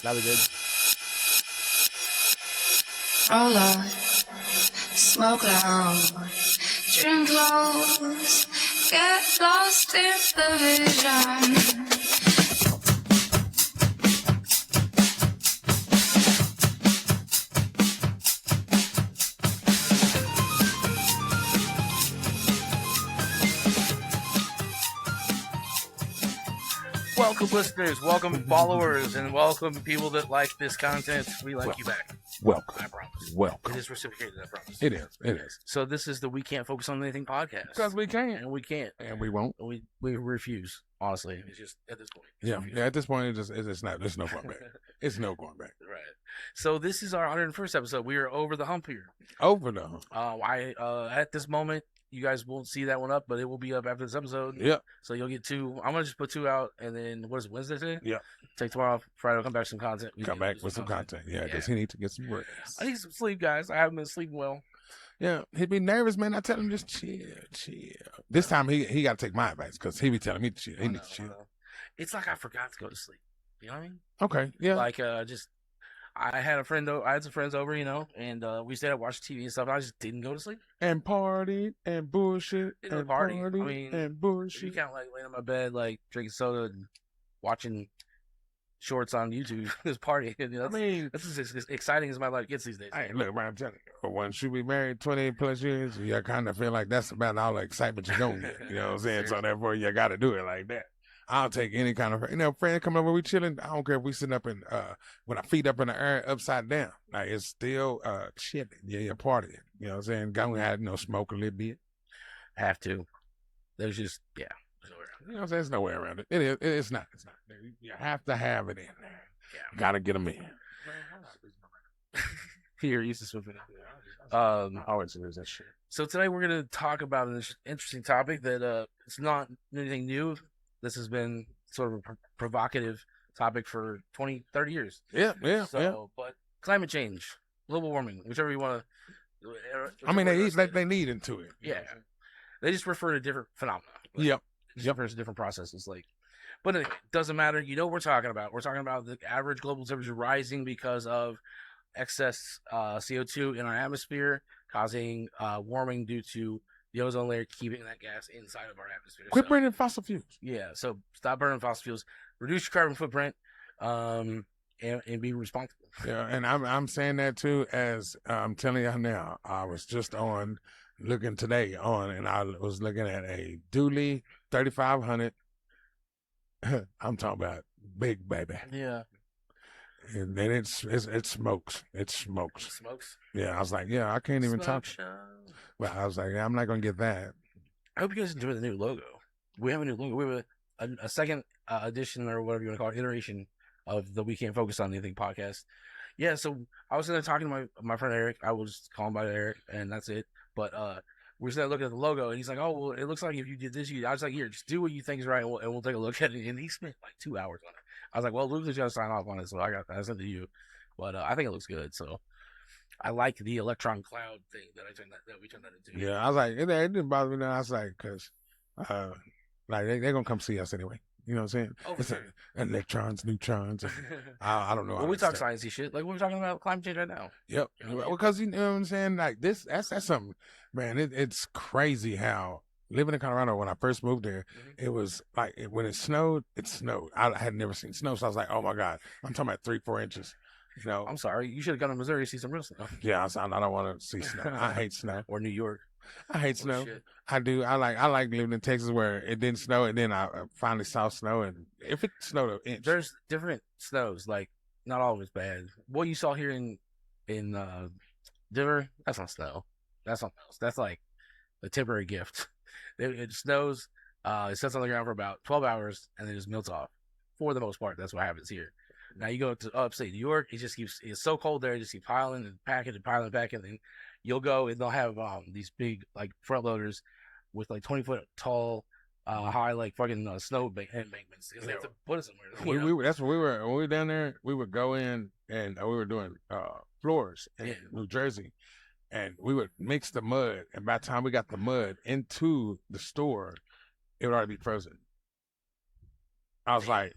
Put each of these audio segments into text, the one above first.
That'd be good. Roll up, smoke loud, drink close, get lost in the vision. Welcome, listeners. Welcome, followers, and welcome people that like this content. We like you back. Welcome. I promise. Welcome. It is reciprocated, I promise. It is. It is. So this is the We Can't Focus on Anything podcast. Because we can. And we can't. And we won't. We refuse, honestly. It's just, at this point. Yeah, at this point, it's not. There's no going back. It's no going back. Right. So this is our 101st episode. We are over the hump here. Over the hump. At this moment, you guys won't see that one up, but it will be up after this episode. Yep. So you'll get two. I'm going to just put two out, and then, what is it, Wednesday today? Yep. Take tomorrow off. Friday, we'll come back with some content. Come back with some content. Yeah, because he needs to get some rest. I need some sleep, guys. I haven't been sleeping well. Yeah, he'd be nervous, man. I tell him just chill. This time he got to take my advice because he be telling me to chill. He needs to chill. It's like I forgot to go to sleep. You know what I mean? Okay, yeah. Like, I had some friends over, and we stayed up, watched TV and stuff. And I just didn't go to sleep. And partied and bullshit and party. And bullshit. You can't, like, laying in my bed, like, drinking soda and watching shorts on YouTube. This party. This is as exciting as my life gets these days. Hey, look, man, I'm telling you, once you be married 20 plus years, you kind of feel like that's about all the excitement you're going to get. You know what I'm saying? So therefore, you got to do it like that. I'll take any kind of, friend coming over, we chilling. I don't care if we sitting up with our feet up in the air, upside down. Like, it's still chilling. Yeah, you're partying. You know what I'm saying? Go ahead, smoke a little bit. Have to. There's just, yeah. You know what I'm saying? There's no way around it. It is. It's not. You have to have it in there. Yeah. Got to get them in. Here, used to swimming. Always lose that shit. So today we're going to talk about an interesting topic that it's not anything new. This has been sort of a provocative topic for 20, 30 years. Yeah. But climate change, global warming, whichever you want to. I mean, they need into it. Yeah. They just refer to different phenomena. Yep. Refers to different processes. But it doesn't matter. You know what we're talking about. We're talking about the average global temperature rising because of excess CO2 in our atmosphere, causing warming due to the ozone layer keeping that gas inside of our atmosphere. Quit burning fossil fuels. Yeah, so stop burning fossil fuels, reduce your carbon footprint, and be responsible. Yeah, and I'm saying that too, as I'm telling you now. I was just looking today and I was looking at a Dually 3500. I'm talking about big baby. Yeah. And then it smokes. It smokes. It smokes? Yeah, I was like, yeah, I can't even talk. Show. Well, I was like, I'm not going to get that. I hope you guys enjoy the new logo. We have a new logo. We have a second edition, or whatever you want to call it, iteration of the We Can't Focus on Anything podcast. Yeah, so I was talking to my friend Eric. I will just call him by Eric, and that's it. But we're sitting there looking at the logo, and he's like, oh, well, it looks like if you did this, I was like, here, just do what you think is right, and we'll take a look at it. And he spent like 2 hours on it. I was like, well, Luke's going to sign off on it, so I sent it to you. But I think it looks good, so I like the electron cloud thing that we turned that into. Yeah, I was like, it didn't bother me now. I was like, because like they're going to come see us anyway. You know what I'm saying? It's electrons, neutrons. I don't know. Well, we talk sciencey shit. Like, we're talking about climate change right now. Yep. Because, you know what I'm saying? Like, that's something, man, it's crazy how living in Colorado, when I first moved there, it was like, when it snowed, it snowed. I had never seen snow, so I was like, oh my God. I'm talking about 3-4 inches. You know? I'm sorry. You should have gone to Missouri to see some real snow. Yeah, I don't want to see snow. I hate snow. Or New York. I hate snow. Shit. I do. I like living in Texas where it didn't snow, and then I finally saw snow. And if it snowed an inch, there's different snows. Like, not all of it's bad. What you saw here in Denver, that's not snow. That's something else. That's like a temporary gift. It snows. It sits on the ground for about 12 hours, and then it just melts off. For the most part, that's what happens here. Now you go to upstate New York, it's so cold there, it just keeps piling and packing and piling and packing. And you'll go and they'll have these big like front loaders with like 20-foot tall, high like fucking snow embankments because they have to put it somewhere. That's what we were when we were down there. We would go in and we were doing floors in New Jersey, and we would mix the mud. And by the time we got the mud into the store, it would already be frozen. I was like,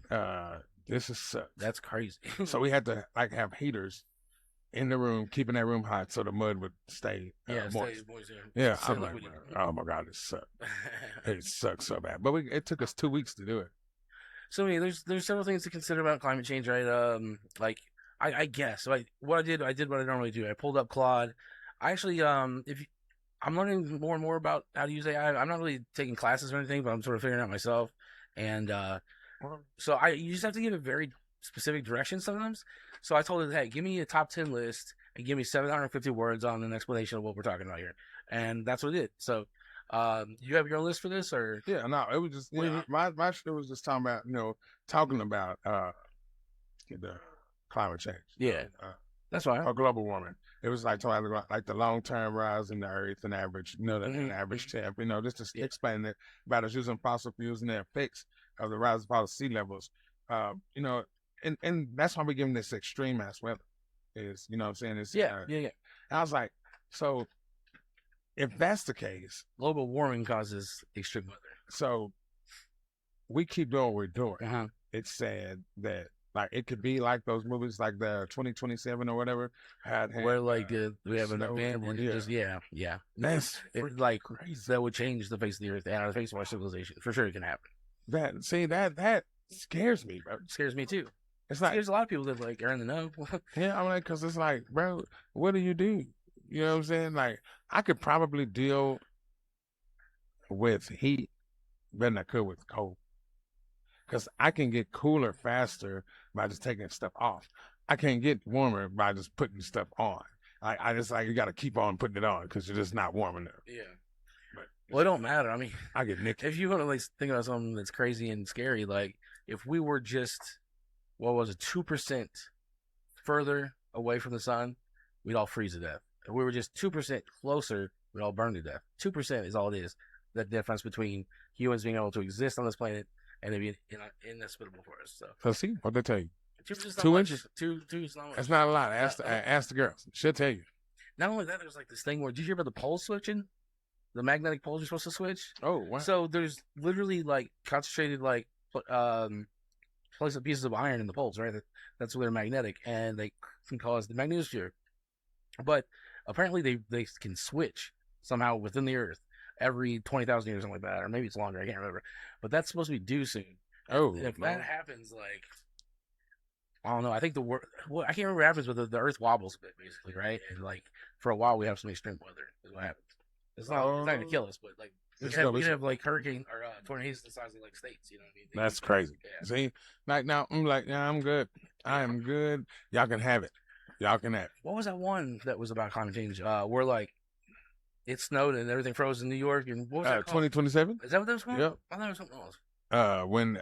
This is sucks. That's crazy. So we had to like have heaters in the room, keeping that room hot so the mud would stay moist. Yeah, I'm like, oh my God, it sucks. It sucks so bad. But it took us 2 weeks to do it. So I mean, there's several things to consider about climate change, right? Like I guess like what I did what I normally do. I pulled up Claude. I actually I'm learning more and more about how to use AI. I'm not really taking classes or anything, but I'm sort of figuring it out myself. And so you just have to give it very specific directions sometimes. So I told it, hey, give me a top 10 list and give me 750 words on an explanation of what we're talking about here. And that's what it did. So you have your own list for this, or yeah, no, it was just my shit was just talking about the climate change. Yeah, that's right. Or global warming. It was like talking about like the long term rise in the earth and average, the average temp. Just to explain it about us using fossil fuels and the effects of the rise of all the sea levels. And that's why we're giving this extreme ass weather. Is what I'm saying? It's, yeah. And I was like, so if that's the case, global warming causes extreme weather. So we keep doing what we're doing. It's sad that like it could be like those movies like the 2027 or whatever. Where like we have enough man and just That's like crazy. That would change the face of the earth and the face of our civilization. For sure it can happen. That scares me, bro. It scares me too. It's like there's a lot of people that like are in the know. Yeah, I'm like, because it's like, bro, what do? You know what I'm saying? Like, I could probably deal with heat better than I could with cold. Because I can get cooler faster by just taking stuff off. I can't get warmer by just putting stuff on. I just like, you got to keep on putting it on because you're just not warm enough. Yeah. Well, it don't matter. I mean, I get nicked. If you want to like think about something that's crazy and scary, like if we were just, 2% further away from the sun, we'd all freeze to death. If we were just 2% closer, we'd all burn to death. 2% is all it is. The difference between humans being able to exist on this planet and it being inhospitable for us. So see what they tell you. 2 inches. Two is not much. That's not a lot. Ask the girls. She'll tell you. Not only that, there's like this thing where, did you hear about the pole switching? The magnetic poles you're supposed to switch. Oh, wow. So there's literally like concentrated like pieces of iron in the poles, right? That's where they're magnetic, and they can cause the magnetosphere. But apparently they can switch somehow within the Earth every 20,000 years, something like that, or maybe it's longer. I can't remember. But that's supposed to be due soon. Oh, if that happens, like I don't know. I think I can't remember what happens, but the Earth wobbles a bit, basically, right? And like for a while, we have some extreme weather. Is what happens. It's not going to kill us, but like we can have like hurricane or tornadoes the size of like states. You know what I mean? That's crazy. Yeah. See, like now I'm like, yeah, I'm good. I am good. Y'all can have it. Y'all can have it. What was that one that was about climate change? Where like it snowed and everything froze in New York, and what was that called? 2027? Is that what that was called? Yep. I thought it was something else. When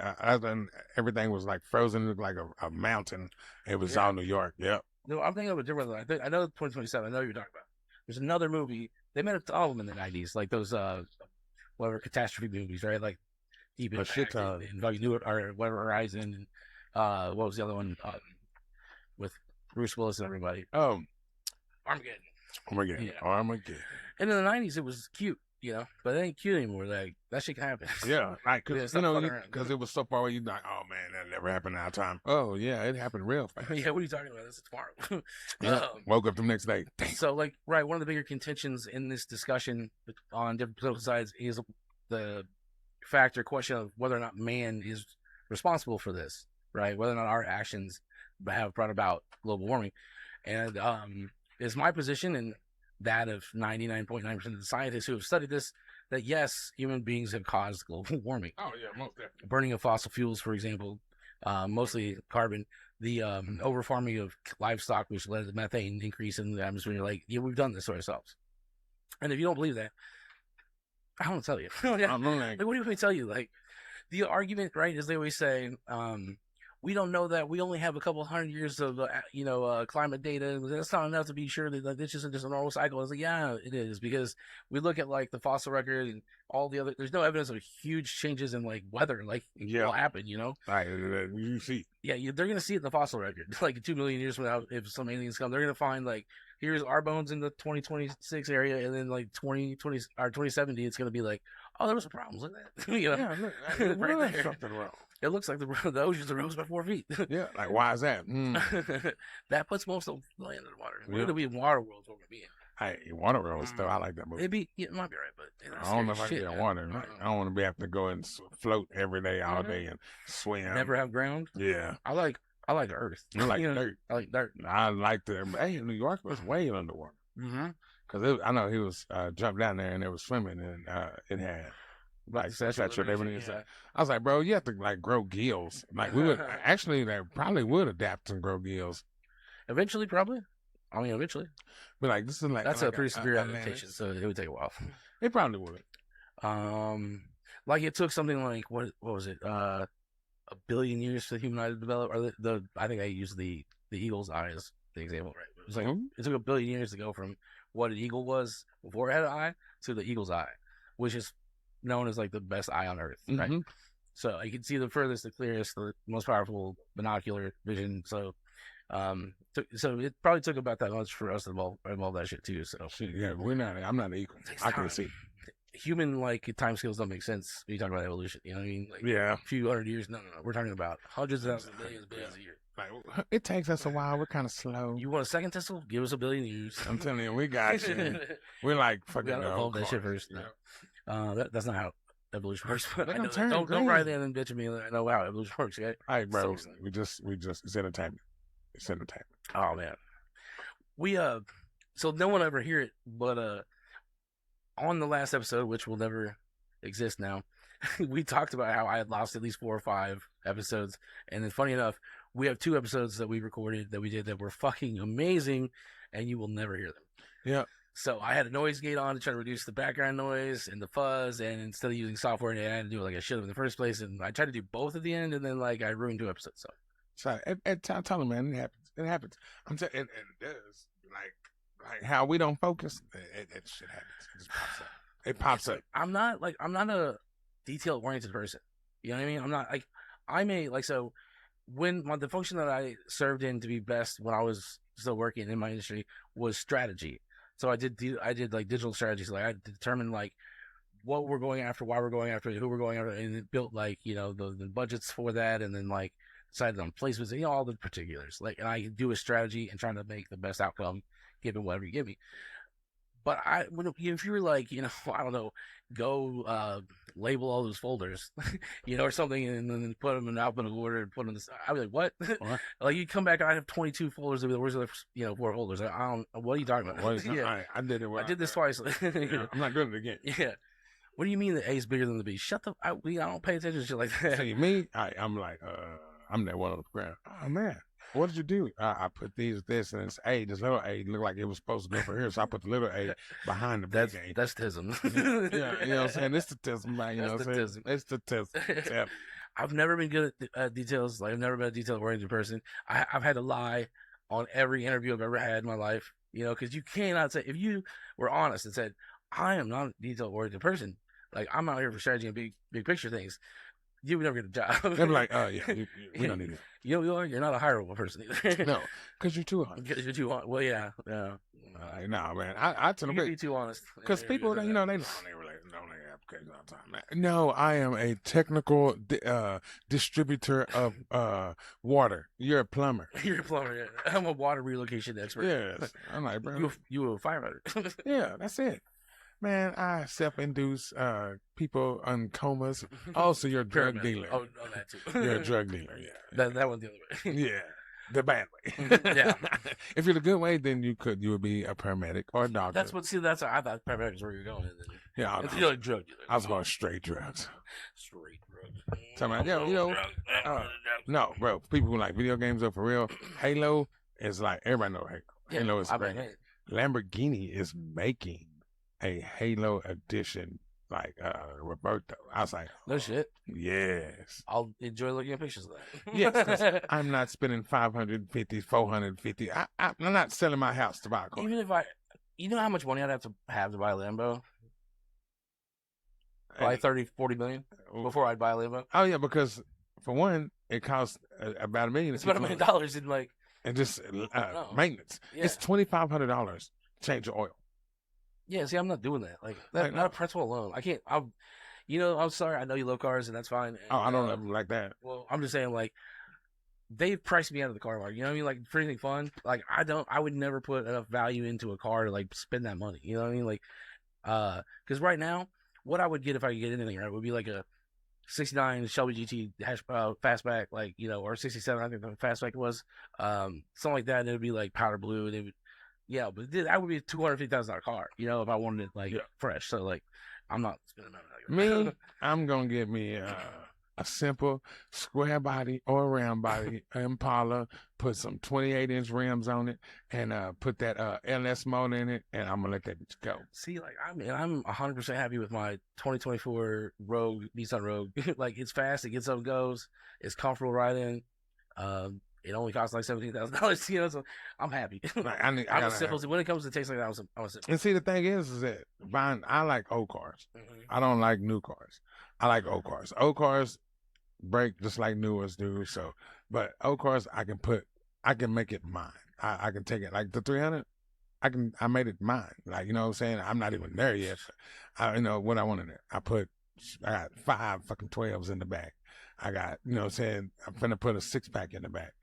everything was like frozen, looked like a mountain. It was all New York. Yep. No, I'm thinking of a different one. I know 2027. I know what you're talking about. There's another movie. They made all of them in the 90s, like those whatever catastrophe movies, right? Like Deep Impact and Value New or whatever Horizon. And what was the other one with Bruce Willis and everybody? Armageddon. Yeah. Armageddon. And in the 90s, it was cute, but it ain't cute anymore. Like that shit can happen. Yeah, like because it was so far away. You're like, oh man, that never happened in our time. Oh yeah, it happened real fast. Yeah, what are you talking about? This is tomorrow. Yeah, woke up the next day. Damn. So like, right, one of the bigger contentions in this discussion on different political sides is the question of whether or not man is responsible for this, right? Whether or not our actions have brought about global warming, and it's my position and that of 99.9% of the scientists who have studied this, that yes, human beings have caused global warming. Oh yeah, most definitely. Burning of fossil fuels, for example, mostly carbon, the over-farming of livestock, which led to methane increase in the atmosphere. You're like, yeah, we've done this to ourselves. And if you don't believe that, I don't tell you. Like, what do you want me to tell you? Like, the argument, right, is they always say, we don't know that. We only have a couple hundred years of, climate data. That's not enough to be sure that this isn't just a normal cycle. I was like, yeah, it is, because we look at like the fossil record and all the other. There's no evidence of huge changes in like weather, like will happen. You see. Yeah, they're gonna see it in the fossil record. Like 2 million years from now, if some aliens come, they're gonna find like here's our bones in the 2026 area, and then like 2020 or 2070, it's gonna be like, oh, there was some problems with that. Yeah, look, right there. Something wrong. It looks like the oceans are rose by 4 feet. Yeah, like why is that? Mm. That puts most of the land in the water. We're Yeah. gonna be in water worlds. We're gonna be in. Hey, Waterworld stuff. I like that movie. It might be right, but I don't know if I can get in water. Like, I don't want to be having to go and float every day, all day, and swim. Never have ground. Yeah, I like earth. I like dirt. I like dirt. I like the. Hey, New York was way underwater. Because I know he was jumped down there and it was swimming and it had like Statue of Liberty. I was like, bro, you have to like grow gills. Like we would actually, they probably would adapt and grow gills eventually, probably. I mean, eventually. But like this is like that's a pretty severe adaptation, so it would take a while. It probably would. Like it took something like what was it? A billion years for the human eye to develop. Or I think I used the eagle's eye as the example, right? It was like it took a billion years to go from what an eagle was before it had an eye to the eagle's eye, which is known as like the best eye on Earth, right? So you can see the furthest, the clearest, the most powerful binocular vision. So, so it probably took about that much for us to evolve that shit too. So yeah, I'm not an eagle. I can see. Human like time scales don't make sense when you talk about evolution. You know what I mean? Like, yeah, a few hundred years. No. We're talking about hundreds of thousands, billions a year. Like it takes us a while. We're kind of slow. You want a second Tesla? Give us a billion years. I'm telling you, we got you. We're like fucking. We gotta evolve that shit first. No. That's not how evolution works. But don't write in and bitch at me. I know how evolution works. Okay? All right, bro. We just it's entertainment. It's entertainment. Oh man, we so no one ever hear it, but on the last episode, which will never exist now, we talked about how I had lost at least 4 or 5 episodes, and then funny enough, we have 2 episodes that we recorded that we did that were fucking amazing, and you will never hear them. Yeah. So I had a noise gate on to try to reduce the background noise and the fuzz, and instead of using software, I had to do it like I should have in the first place, and I tried to do both at the end, and then like I ruined 2 episodes. So tell them, man, it happens. It happens. I'm saying it does. Like how we don't focus, it shit happens. It just pops up. It pops up. I'm not a detail oriented person. You know what I mean? I'm not like so when the function that I served in to be best when I was still working in my industry was strategy. So I did like digital strategies. Like I determined like what we're going after, why we're going after it, who we're going after, and it built like, you know, the budgets for that, and then like decided on placements, you know, all the particulars. Like, and I do a strategy and trying to make the best outcome given whatever you give me. But if you were like, you know, I don't know, go label all those folders, you know, or something, and then put them in alphabetical order and put them in this, I'd be like, what? Like, you come back and I have 22 folders. Where's the, 4 folders? I don't. What are you talking about? Yeah, I did it. I did this twice. Yeah, I'm not good at it again. Yeah. What do you mean the A is bigger than the B? Shut the. I don't pay attention to shit like that. See me, I'm like, I'm that one on the ground. Oh man. What did you do? I put this, and it's A. This little A looked like it was supposed to go for here, so I put the little A behind the big A. That's tism. Yeah, you know what I'm saying? It's the tism, man. You know what I'm saying? It's the tism. Yeah. I've never been good at details. Like, I've never been a detail-oriented person. I've had to lie on every interview I've ever had in my life, you know, because you cannot say, if you were honest and said, I am not a detail-oriented person, like, I'm out here for strategy and big picture things, you would never get a job. They'd be like, oh, yeah, we don't need it. You're not a hireable person either. No, because you're too honest. Because you're too honest. Well, yeah. No, man. I tell them. You can be too honest. Because people, you know, they really don't have applications all the time. No, I am a technical distributor of water. You're a plumber. You're a plumber, yeah. I'm a water relocation expert. Yes. I'm like, bro. You a firefighter. Yeah, that's it. Man, I self-induce people on comas. Also, you're a drug dealer. Oh, that too. You're a drug dealer, yeah. That one's the other way. Yeah, the bad way. Yeah. If you're the good way, then you would be a paramedic or a doctor. I thought paramedic is where you're going. Yeah, you're a drug dealer. I was going straight drugs. Straight drugs. Tell me, no, bro. People who like video games, though, for real. Halo is like, everybody know Halo. Yeah, Halo is great. Lamborghini is making a Halo edition, like Roberto. I was like, no shit. Yes. I'll enjoy looking at pictures of that. Yes, 'cause I'm not spending 550, 450. I'm not selling my house to buy a car. Even if you know how much money I'd have to buy a Lambo? Probably 30, 40 million before I'd buy a Lambo. Oh yeah, because for one, it costs about $1 million. It's about $1 million in like, and just maintenance. Yeah. It's $2,500 change of oil. Yeah, see, I'm not doing that. Like that, not a pretzel alone. I can't. You know, I'm sorry. I know you love cars, and that's fine. And, Oh, I don't love them like that. Well, I'm just saying, like, they've priced me out of the car market. You know what I mean? Like, for anything fun, like, I would never put enough value into a car to, like, spend that money. You know what I mean? Like, because right now, what I would get if I could get anything, right, would be like a 69 Shelby GT fastback, like, you know, or 67, I think the fastback was, something like that. And it would be like powder blue. And it would, yeah, but that would be a $250,000 car, you know, if I wanted it like fresh. So, like, I'm not spending money like that. Me, I'm gonna get me a simple square body or round body Impala, put some 28-inch rims on it, and put that LS motor in it, and I'm gonna let that bitch go. See, like, I'm 100% happy with my 2024 Rogue, Nissan Rogue. Like, it's fast, it gets up and goes, it's comfortable riding. It only costs like $17,000, you know, so I'm happy. Like, I'm a simple. When it comes to taste like that, I'm a simple. And see, the thing is that I like old cars. Mm-hmm. I don't like new cars. I like old cars. Old cars break just like new ones do. So, but old cars, I can make it mine. I can take it like the 300. I made it mine. Like, you know what I'm saying? I'm not even there yet. You know what I wanted it. I got 5 fucking 12s in the back. I got, you know what I'm saying? I'm finna put a 6-pack in the back.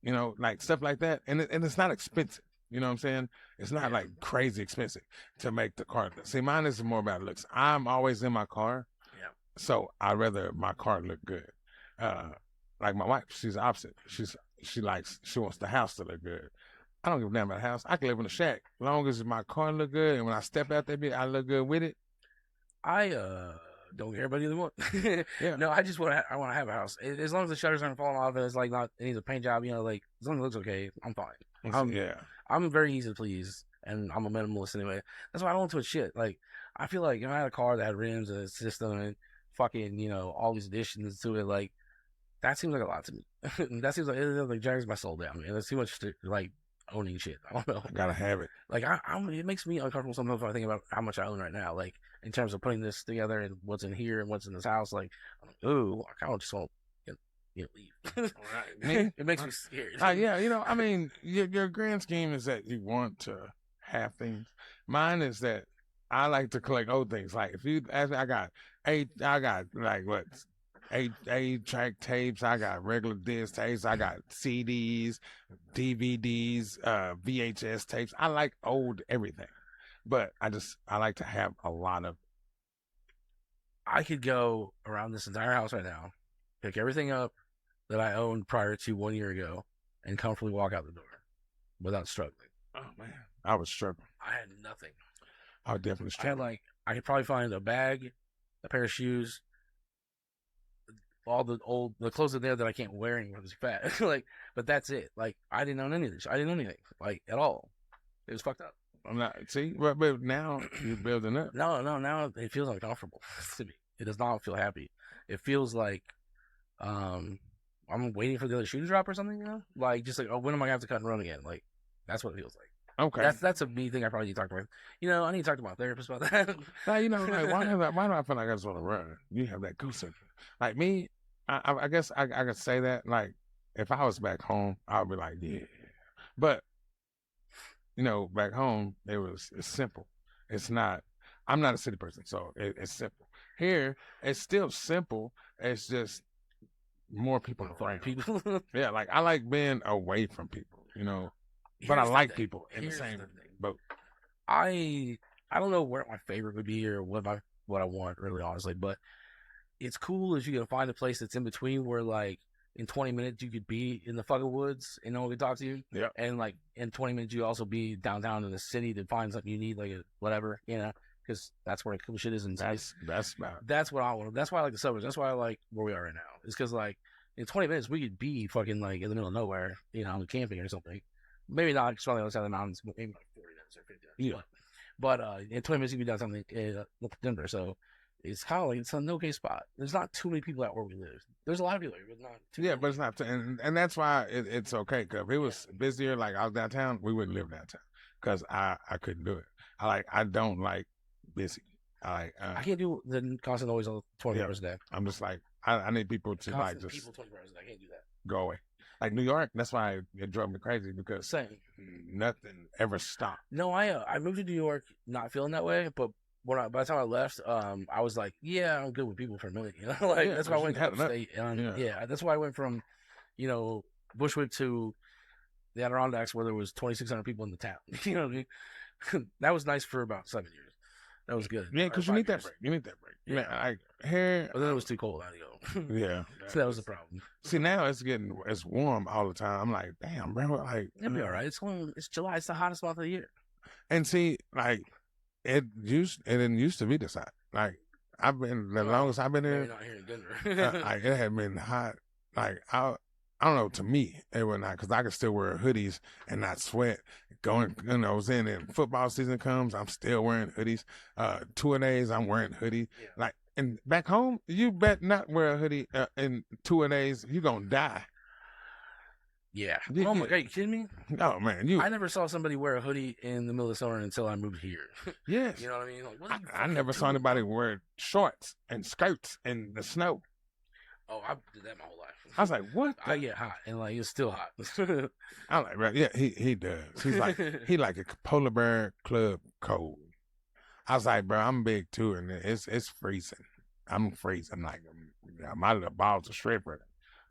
You know, like stuff like that. And it's not expensive. You know what I'm saying? It's not like crazy expensive to make the car. See, mine is more about looks. I'm always in my car. Yeah. So I'd rather my car look good. Like my wife, she's the opposite. She wants the house to look good. I don't give a damn about the house. I can live in a shack as long as my car look good, and when I step out there, I look good with it. I don't care about either one. Yeah. No, I just want to have a house. As long as the shutters aren't falling off and it's like not it needs a paint job, you know, like as long as it looks okay, I'm fine. I'm very easy to please, and I'm a minimalist anyway. That's why I don't want to shit. Like, I feel like if I had a car that had rims and a system and fucking, you know, all these additions to it, like, that seems like a lot to me. That seems like it like drags my soul down, man. That's too much to, like, owning shit. I don't know. I gotta have it. Like, it makes me uncomfortable sometimes when I think about how much I own right now. Like, in terms of putting this together and what's in here and what's in this house. Like, I'm like, ooh, I kind of just want to, leave. Right. It makes me scared. Yeah, you know, I mean, your grand scheme is that you want to have things. Mine is that I like to collect old things. Like, if you ask me, I got like what? 8-track tapes. I got regular disc tapes. I got CDs, DVDs, VHS tapes. I like old everything, but I like to have a lot of. I could go around this entire house right now, pick everything up that I owned prior to 1 year ago, and comfortably walk out the door without struggling. Oh man, I was struggling. I had nothing. I would definitely struggle. I could probably find a bag, a pair of shoes, all the clothes in there that I can't wear anymore because I'm fat. Like, but that's it. Like, I didn't own any of this. I didn't own anything, like, at all. It was fucked up. I'm not, see, but now you're building up. No, now it feels uncomfortable to me. It does not feel happy. It feels like I'm waiting for the other shoe to drop or something, you know? Like, just like, oh, when am I going to have to cut and run again? Like, that's what it feels like. Okay. That's a me thing I probably need to talk to my, you know, I need to talk to my therapist about that. Now, you know, like, why do I feel like I just want to run? You have that goose in you. Like me, I guess I could say that, like, if I was back home, I would be like, yeah. But, you know, back home, it's simple. It's not, I'm not a city person, so it's simple. Here, it's still simple. It's just more people around. People. Yeah, like, I like being away from people, you know, but I like people in the same boat. I don't know where my favorite would be or what I want, really, honestly, but it's cool if you can find a place that's in between where, like, in 20 minutes you could be in the fucking woods and no one could talk to you. Yeah. And, like, in 20 minutes you also be downtown in the city to find something you need, like whatever, you know, because that's where the cool shit is. And that's what I want. That's why I like the suburbs. That's why I like where we are right now. It's because, like, in 20 minutes we could be fucking, like, in the middle of nowhere, you know, camping or something. Maybe not just on the other side of the mountains, maybe like 40 minutes or 50 minutes. Yeah. But in 20 minutes you can be downtown in Denver. So it's kind of like, it's an okay spot. There's not too many people out where we live. There's a lot of people here, but not too many. But it's not, and that's why it's okay. Because if it was busier, like I was downtown, we wouldn't live downtown. Because I couldn't do it. I don't like busy. I can't do the constant noise all 20 hours a day. I'm just like, I need people to like just people 24 hours a day. I can't do that. Go away. Like New York, that's why it drove me crazy because nothing ever stopped. No, I moved to New York not feeling that way, but by the time I left, I was like, yeah, I'm good with people for a minute. You know, like Yeah, that's why I went had enough. upstate. Yeah. Yeah, that's why I went from, you know, Bushwick to the Adirondacks where there was 2,600 people in the town. You know what I mean? That was nice for about 7 years. That was good. Yeah, Or because you 5 need that years. break. You need that break. Yeah. Man, like here, But then it was too cold. I had to go. yeah. So that was the problem. See, now it's warm all the time. I'm like, damn, bro. Like, It'll be all right. It's July. It's the hottest month of the year. and see, like, it didn't used to be this hot. Like, I've been the longest I've been Maybe here. not here in Denver. Like, it had been hot. Like, I don't know. To me, it was not because I could still wear hoodies and not sweat. Going, I was in and football season comes, I'm still wearing hoodies. 2 days, I'm wearing hoodie. Yeah. Like, and back home, you bet not wear a hoodie in 2 days. You gonna die. Yeah. You- Oh my you- god, you kidding me? Oh man, you. I never saw somebody wear a hoodie in the middle of summer until I moved here. Yes. You know what I mean? Like, what are you I fucking never saw doing? anybody wear shorts and skirts in the snow. Oh, I did that my whole life. I was like, what? I get hot and like it's still hot. I'm like, right, yeah, he does. He's like, he like a polar bear club cold. I was like, bro, I'm big too, and it's freezing. I'm freezing. Like, my little balls are shriveling.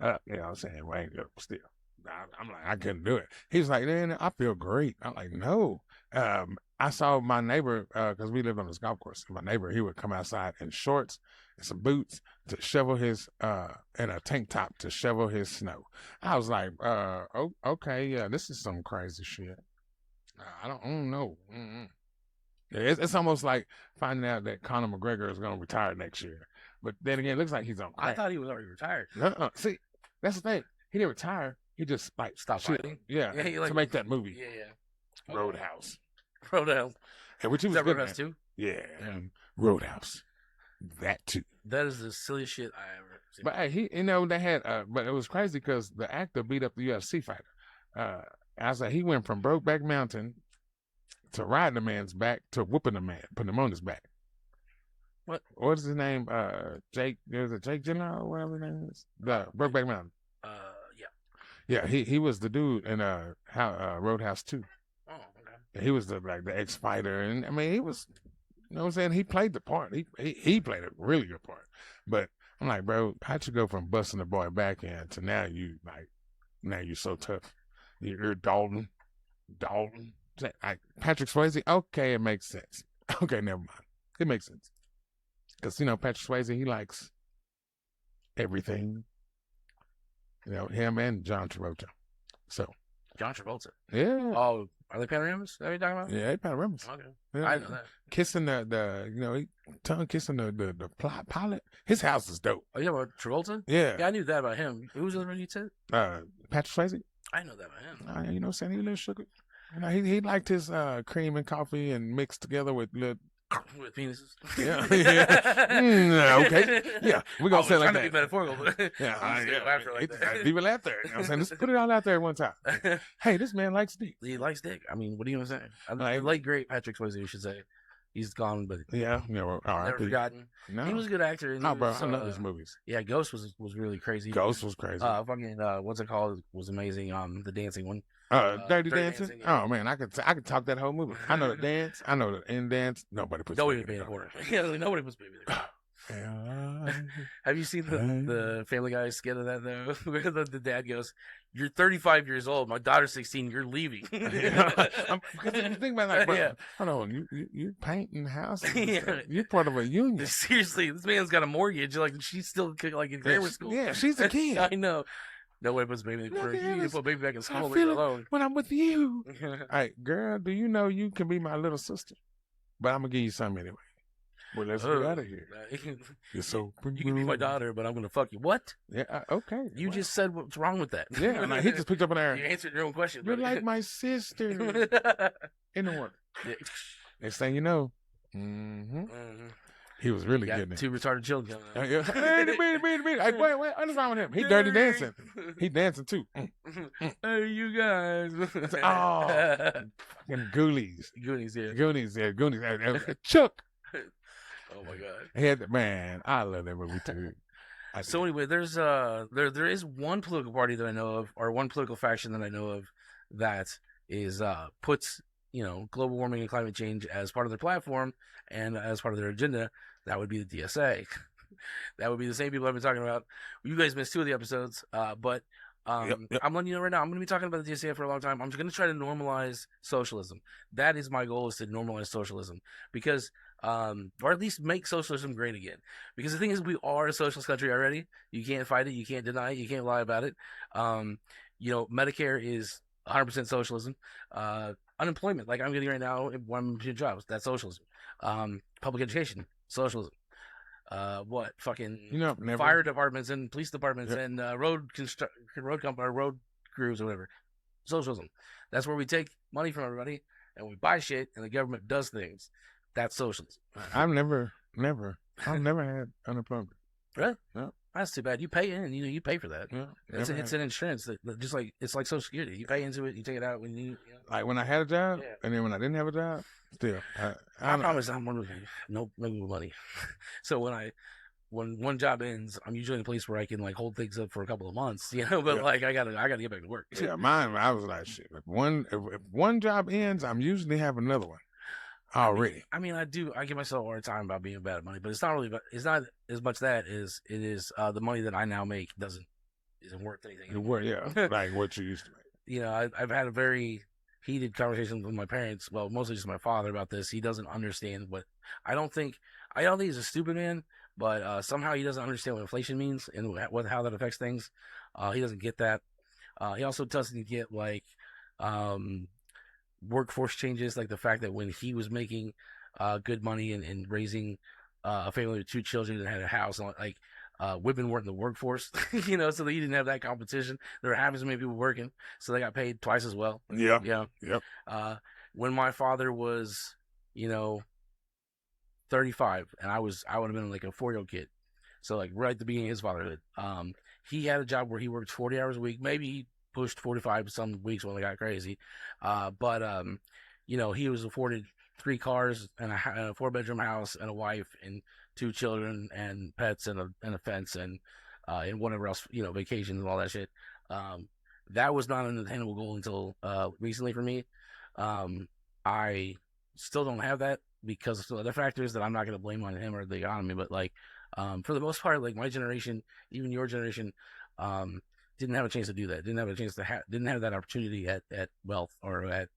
You know what I'm saying? Well, still. I'm like, I couldn't do it. He's like, man, I feel great. I'm like, no. I saw my neighbor, because we lived on this golf course. My neighbor, he would come outside in shorts and some boots to shovel his, and a tank top to shovel his snow. I was like, okay, yeah, this is some crazy shit. I don't know. Mm-mm. It's almost like finding out that Conor McGregor is going to retire next year. But then again, it looks like he's on crack. I thought he was already retired. See, that's the thing. He didn't retire. He just like Stopped shit. fighting? Yeah, Yeah, he, like- to make that movie, Yeah, yeah. Roadhouse. Roadhouse. And which he Is was that good Roadhouse at. too? Yeah, Roadhouse. That too. That is the silliest shit I ever seen. But hey, they had, but it was crazy because the actor beat up the UFC fighter. I was like, he went from Brokeback Mountain to riding a man's back to whooping a man, putting him on his back. What is his name? Jake. There's a Jake Gyllenhaal or whatever his name is. The Brokeback Mountain. Yeah. Yeah, he was the dude in Roadhouse 2. Oh, okay. He was the ex fighter, and I mean he was, you know what I'm saying. He played the part. He played a really good part. But I'm like, bro, how'd you go from busting the boy back in to now you're so tough. You're Dalton. Patrick Swayze. Okay, it makes sense. Okay, never mind. It makes sense because Patrick Swayze, he likes everything. Him and John Travolta. So John Travolta. yeah. Oh, are they panoramas? That what you're talking about? Yeah, he probably remembers. Okay. Yeah. I know that. Kissing he tongue kissing the pilot. His house is dope. Oh, you know about Travolta? Yeah. Yeah, I knew that about him. Who was the other one you said? Patrick Swayze. I know that about him. You know, saying he a little sugar. He liked his cream and coffee and mixed together with little. With penises. Yeah. Yeah. Okay. Yeah. We're gonna say it like trying to be that. metaphorical, but Yeah. I'm just laughing like that. Leave it out there. You know what I'm saying? Let's put it all out there at one time. Hey, this man likes dick. He likes dick. I mean, what are you gonna say? Like- The late great Patrick Swayze, you should say. He's gone, but Yeah. Well, all right. never forgotten. No. He was a good actor. And No, he bro. was, I love his movies. Yeah, Ghost was really crazy. Ghost was crazy. Fucking what's it called? Was amazing. The dancing one. Dirty Dirty Dancing. Dancing, yeah. Oh man, I could talk that whole movie. I know the dance. I know the end dance. Nobody puts. Nobody baby was being in a it. corner. Yeah, like, nobody was baby. Have you seen the Family Guy skit of that though? Where the dad goes, "You're 35 years old. My daughter's 16. You're leaving." Think about like, bro, Yeah. hold on, you painting houses. Yeah. You're part of a union. Seriously, this man's got a mortgage. Like she's still like in grammar school. Yeah, she's a kid. I know. Nobody puts baby in the Look corner. at You need this. to put baby back in school. I Leave feel it it alone. when I'm with you. Hey, girl, do you know you can be my little sister? But I'm gonna give you something anyway. Well, let's get out of here. You're so. You can be my daughter, but I'm gonna fuck you. What? Yeah. Okay. You well, just said what's wrong with that? Yeah. Like, he just picked up an You air. answered your own question. You're buddy. like my sister. In the morning. Yeah. Next thing you know, Mhm. he was really Got getting it. two retarded children. Yeah. Hey, Hey, wait, what's wrong with him? He dirty dancing. He dancing too. Hey, you guys. Oh. And Ghoulies. Goonies, yeah. Goonies. Chuck. Oh my god. He had man, I love that movie too. So anyway, there's there is one political party that I know of, or one political faction that I know of, that is puts global warming and climate change as part of their platform and as part of their agenda, that would be the DSA. That would be the same people I've been talking about. You guys missed 2 of the episodes, but I'm letting you know right now, I'm going to be talking about the DSA for a long time. I'm just going to try to normalize socialism. That is my goal, is to normalize socialism, because, or at least make socialism great again. Because the thing is, we are a socialist country already. You can't fight it. You can't deny it. You can't lie about it. Medicare is 100% socialism. Unemployment, like I'm getting right now, 1 million jobs, that's socialism. Public education, socialism. Fire departments and police departments and road crews or whatever. Socialism. That's where we take money from everybody and we buy shit and the government does things. That's socialism. I've never had unemployment. Really? No. That's too bad. You pay in, you pay for that. Yeah, it's an insurance that just like it's like Social Security. You pay into it, you take it out when you. Like when I had a job, and then when I didn't have a job, still. I promise I'm one with no money. So when one job ends, I'm usually in a place where I can like hold things up for a couple of months, But like I gotta get back to work. Yeah, mine. I was like, shit. If one job ends, I'm usually have another one already. I mean, I give myself a hard time about being bad at money, but it's not really. It's not as much that as it is the money that I now make isn't worth anything. Like what you used to make. I've had a very heated conversation with my parents. Well, mostly just my father about this. He doesn't understand what I don't think he's a stupid man, but somehow he doesn't understand what inflation means and how that affects things. He doesn't get that. He also doesn't get like workforce changes, like the fact that when he was making good money and raising a family with 2 children and had a house, like women weren't in the workforce, so that he didn't have that competition. There were half as many people working, so they got paid twice as well. Yeah. When my father was 35 and I would have been like a 4-year-old kid, so like right at the beginning of his fatherhood, he had a job where he worked 40 hours a week. Maybe he pushed 45 some weeks when it got crazy, but he was afforded 3 cars and a 4-bedroom house and a wife and 2 children and pets and a fence and whatever else, vacations and all that shit. That was not an attainable goal until recently for me. I still don't have that because of other factors that I'm not going to blame on him or the economy, but like for the most part, like my generation, even your generation, didn't have a chance to do that. Didn't have a chance to didn't have that opportunity at wealth or at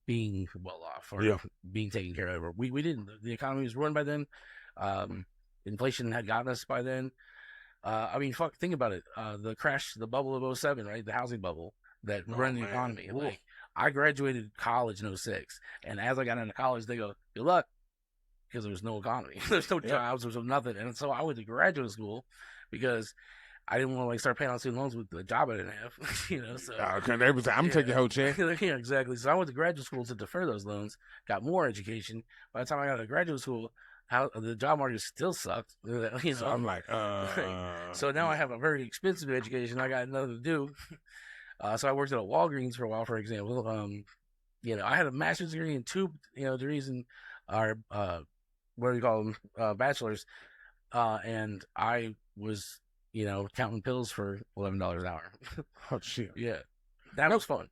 being well off or being taken care of. We didn't. The economy was ruined by then. Inflation had gotten us by then. I mean, think about it. The crash, the bubble of 2007, right? The housing bubble that ran the economy. Ooh. Like I graduated college in 2006, and as I got into college, they go, "Good luck," because there was no economy, there's no jobs, there was nothing, and so I went to graduate school because I didn't want to start paying out student loans with the job I didn't have, So I'm gonna take your whole check. Yeah, exactly. So I went to graduate school to defer those loans, got more education. By the time I got to graduate school, the job market still sucked. So I'm like, so now I have a very expensive education. I got nothing to do. So I worked at a Walgreens for a while, for example. I had a master's degree and 2, degrees in our what do you call them, bachelors, and I was counting pills for $11 an hour. Oh shit! Yeah, that was fun.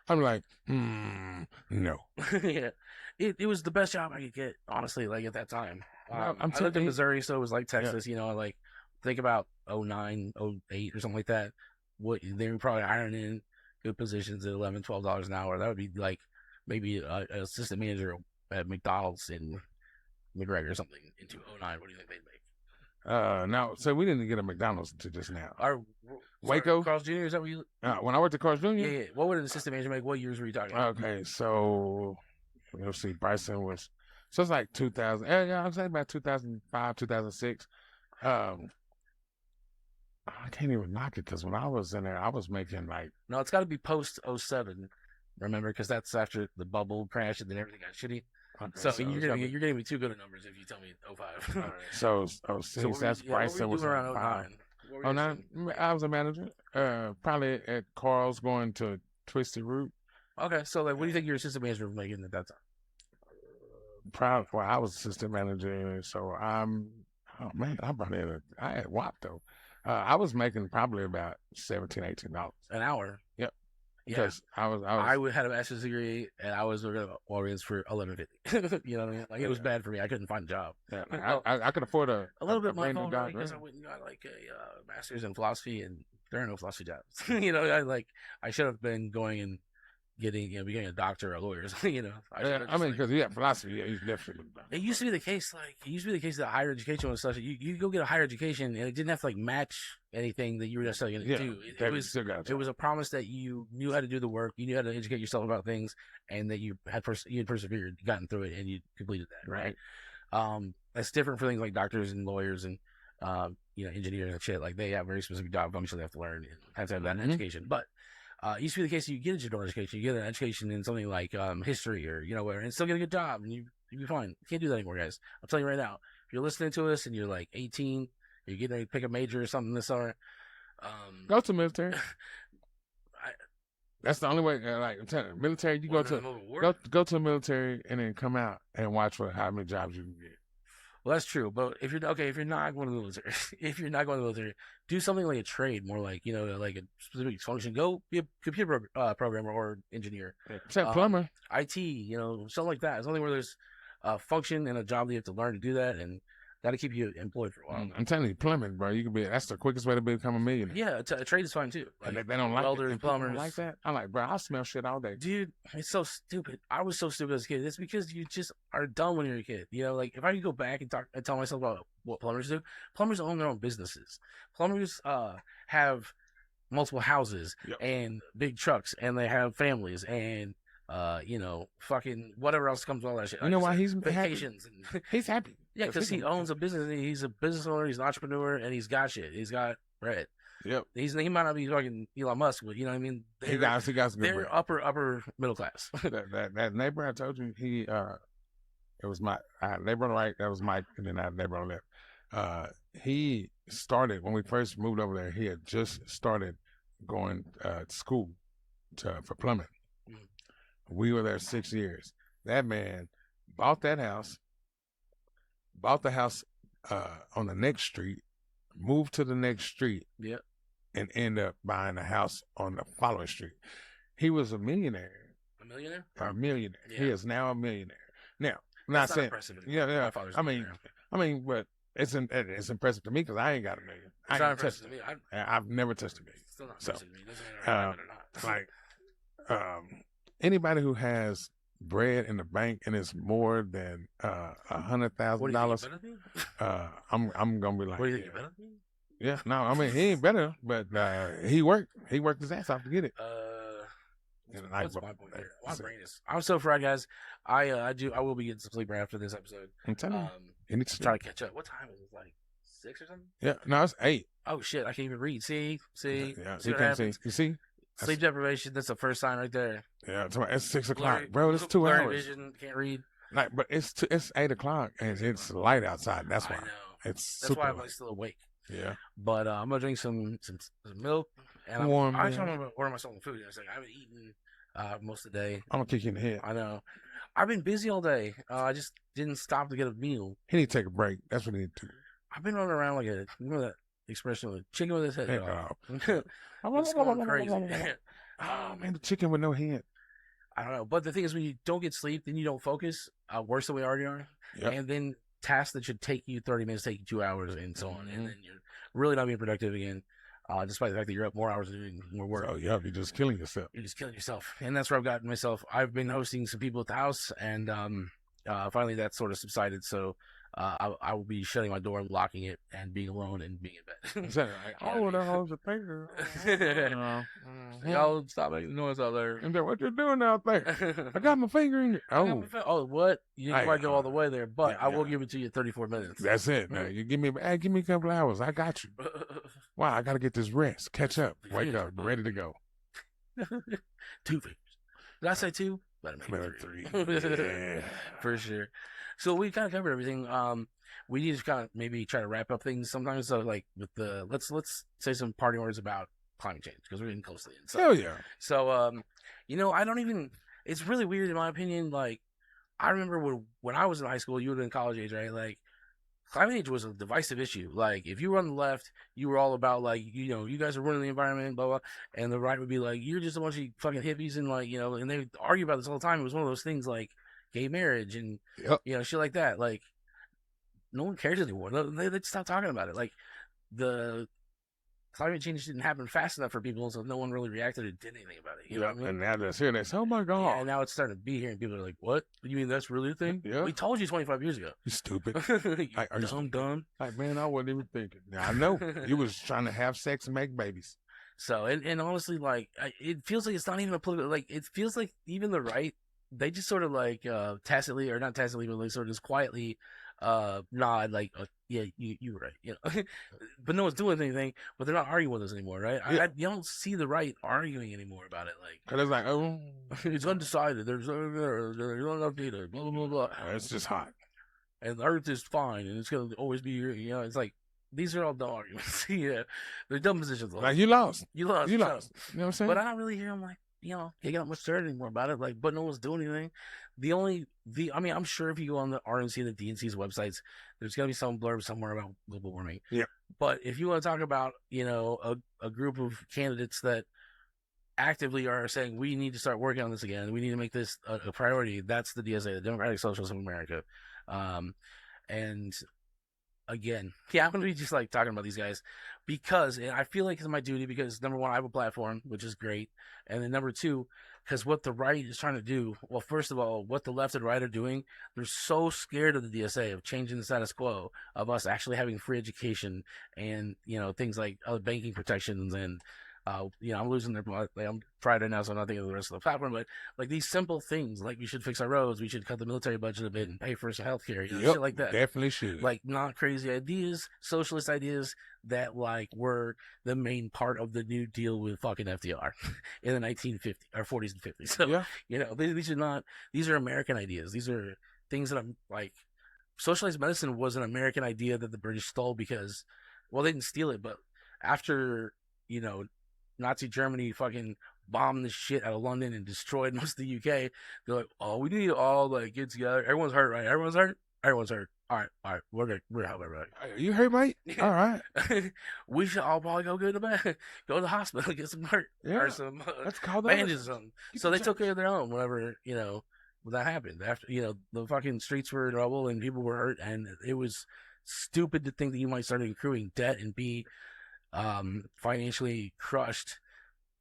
I'm like, no. Yeah, it was the best job I could get, honestly. Like at that time, I'm I lived in Missouri, so it was like Texas. Like think about 09, 08 or something like that. What they were probably ironing in good positions at $11, $12 an hour. That would be like maybe an assistant manager at McDonald's in McGregor or something in 2009. What do you think they'd make? Now, so we didn't get a McDonald's until just now. Waco? Carl's Jr., is that what you... when I worked at Carl's Jr.? Yeah. What would an assistant manager make? What years were you talking about? Okay, so, let's see, Bryson was... So it's like 2000... Yeah, I'm saying about 2005, 2006. I can't even knock it, because when I was in there, I was making like... No, it's got to be post 07, remember? Because that's after the bubble crash and then everything got shitty. Okay, so you're gonna be too good at numbers if you tell me 05. All right. So that's Bryson was around 09. 09, I was a manager. Probably at Carl's going to Twisted Root. Okay, so like, what do you think your assistant manager was making at that time? I was assistant manager, so I brought in I had WAP though. I was making probably about $17, $18 an hour. Yep. Because I would had a master's degree and I was working at Walgreens for $11.50. You know what I mean? Like it was bad for me. I couldn't find a job. Yeah, I could afford a little bit my brand new fault dog. because I went and got like a master's in philosophy, and there are no philosophy jobs. You know, I should have been going and becoming a doctor or a lawyer. You know, I mean, because philosophy, you definitely. It used to be the case, that higher education was such. You go get a higher education, and it didn't have to like match anything that you were necessarily going to do. It was a promise that you knew how to do the work, you knew how to educate yourself about things, and that you had persevered, gotten through it, and you completed that. Right. That's different for things like doctors and lawyers and engineers and shit. Like they have very specific job functions they have to learn and have to have that education. But it used to be the case that you get a general education, you get an education in something like history or whatever, and still get a good job, and you'd be fine. You can't do that anymore, guys. I'm telling you right now. If you're listening to us and you're like 18, you're getting ready to pick a major or something this summer, go to military. That's the only way. Like I'm telling you, military, you go to the military and then come out and watch for how many jobs you can get. Well, that's true, but if you're not going to the military, do something like a trade, more like like a specific function. Go be a computer programmer or engineer, plumber, IT, something like that. Something where there's a function and a job that you have to learn to do that, and that'll keep you employed for a while. I'm telling you, plumbing, bro. That's the quickest way to become a millionaire. Yeah, a trade is fine too. Like, they don't like welders, plumbers like that. I'm like, bro, I smell shit all day, dude. It's so stupid. I was so stupid as a kid. It's because you just are dumb when you're a kid. Like if I could go back and tell myself about what plumbers do. Plumbers own their own businesses. Plumbers have multiple houses and big trucks, and they have families and fucking whatever else comes with all that shit. You know why he's vacations happy? He's happy. Yeah, because he owns a business. He's a business owner. He's an entrepreneur, and he's got shit. He's got bread. Yep. He might not be fucking Elon Musk, but you know what I mean. He got some good they're bread. upper middle class. that neighbor I told you, it was my neighbor on the right. That was Mike, and then I had a neighbor on the left. He started when we first moved over there. He had just started going to school for plumbing. We were there 6 years. That man bought that house, bought the house on the next street, moved to the next street, and ended up buying a house on the following street. He was a millionaire. A millionaire? A millionaire. Yeah. He is now a millionaire. Now, I'm not saying, impressive. Yeah. I mean, but it's impressive to me because I ain't got a million. It's not impressive to me. I've never touched a million. It's still not impressive to me. It doesn't matter or not. Anybody who has bread in the bank and it's more than $100,000, I'm gonna be like, what do you think? Better than me? Yeah, no, I mean he ain't better, but he worked his ass off to get it. What's my point here? My brain is. I'm so fried, guys. I will be getting some sleep right after this episode. I'm telling you, you need to try to catch up. What time is it? Like 6 or something? Yeah, no, it's 8. Oh shit, I can't even read. See, yeah, you can't see. You see. Sleep deprivation, that's the first sign right there. Yeah, it's 6 o'clock, bro. It's 2 hours. Vision, can't read. Like, but it's 8 o'clock and it's light outside. That's why. I know. That's why I'm still awake. Yeah. But I'm gonna drink some milk and I'm gonna order myself some food. I haven't eaten most of the day. I'm gonna kick you in the head. I know. I've been busy all day. I just didn't stop to get a meal. He need to take a break. That's what he need to do. I've been running around like that expression with chicken with his head off. It's going crazy. Oh man, the chicken with no head. I don't know, but the thing is, when you don't get sleep, then you don't focus. Worse than we already are, and then tasks that should take you 30 minutes take you 2 hours, and so on, and then you're really not being productive again. Despite the fact that you're up more hours doing more work. Oh yeah, you're just killing yourself. You're just killing yourself, and that's where I've gotten myself. I've been hosting some people at the house, and finally that sort of subsided. So. I will be shutting my door and locking it and being alone and being in bed. Oh, that holds a finger. Y'all stop making noise out there. And then what you doing out there? I got my finger in your. Oh, what? You didn't quite go all the way there, but I will give it to you in 34 minutes. That's it. Now, you give me a couple hours. I got you. Wow, I got to get this rest. Catch up. Wake up. Ready to go. 2 fingers. Did I say 2? Let me make 3. Yeah. For sure. So we kind of covered everything. We need to kind of maybe try to wrap up things sometimes. So like with the let's say some parting words about climate change because we're getting close to the end. So, hell yeah. So I don't even. It's really weird in my opinion. Like I remember when I was in high school, you were in college age, right? Like climate change was a divisive issue. Like, if you were on the left, you were all about, like, you guys are ruining the environment, blah, blah. And the right would be like, you're just a bunch of fucking hippies. And, like, and they would argue about this all the time. It was one of those things like gay marriage and, shit like that. Like, no one cares anymore. They stopped talking about it. Like, the climate change didn't happen fast enough for people, so no one really reacted or did anything about it. You know what I mean? And now they're saying this. Oh my god! Yeah, and now it's starting to be here, and people are like, "What? You mean that's really a thing? Yeah. We told you 25 years ago. You stupid. Are you dumb? Like, man, I wasn't even thinking. Now, I know you was trying to have sex and make babies. So, and honestly, like, it feels like it's not even a political. Like, it feels like even the right, they just sort of like tacitly, or not tacitly, but like sort of just quietly nod, like, yeah, you were right, but no one's doing anything, but they're not arguing with us anymore, right? Yeah. You don't see the right arguing anymore about it, like, cause it's like, oh, it's undecided, there's not enough data, blah, blah, blah, blah. It's just hot. And the earth is fine, and it's going to always be, it's like, these are all dumb arguments. Yeah, they're dumb positions. Like, you lost. You lost. You lost. You know what I'm saying? But I don't really hear them, like, they got much dirt anymore about it. Like, but no one's doing anything. I mean, I'm sure if you go on the RNC and the DNC's websites, there's gonna be some blurb somewhere about global warming. Yeah. But if you want to talk about, a group of candidates that actively are saying we need to start working on this again, we need to make this a priority, that's the DSA, the Democratic Socialists of America. And again, I'm going to be just like talking about these guys because I feel like it's my duty, because number one, I have a platform, which is great. And then number two, because what the right is trying to do, well, first of all, what the left and right are doing, they're so scared of the DSA, of changing the status quo, of us actually having free education and, things like banking protections and, I'm losing their blood. Like, I'm Friday now, so I'm not thinking of the rest of the platform. But like these simple things, like we should fix our roads, we should cut the military budget a bit and pay for some health care, shit like that. Definitely should. Like, not crazy ideas, socialist ideas that like were the main part of the New Deal with fucking FDR in the 1950s or 40s and 50s. So these are not. These are American ideas. These are things that I'm like. Socialized medicine was an American idea that the British stole because, well, they didn't steal it, but after Nazi Germany fucking bombed the shit out of London and destroyed most of the UK. They're like, oh, we need to all like get together. Everyone's hurt, right? Everyone's hurt. All right. We're gonna help everybody. You hurt, mate? All right. We should all probably go to the hospital, get some hurt or some let's call bandages or something. So they took care of their own whenever when that happened. After the fucking streets were in rubble and people were hurt, and it was stupid to think that you might start accruing debt and be financially crushed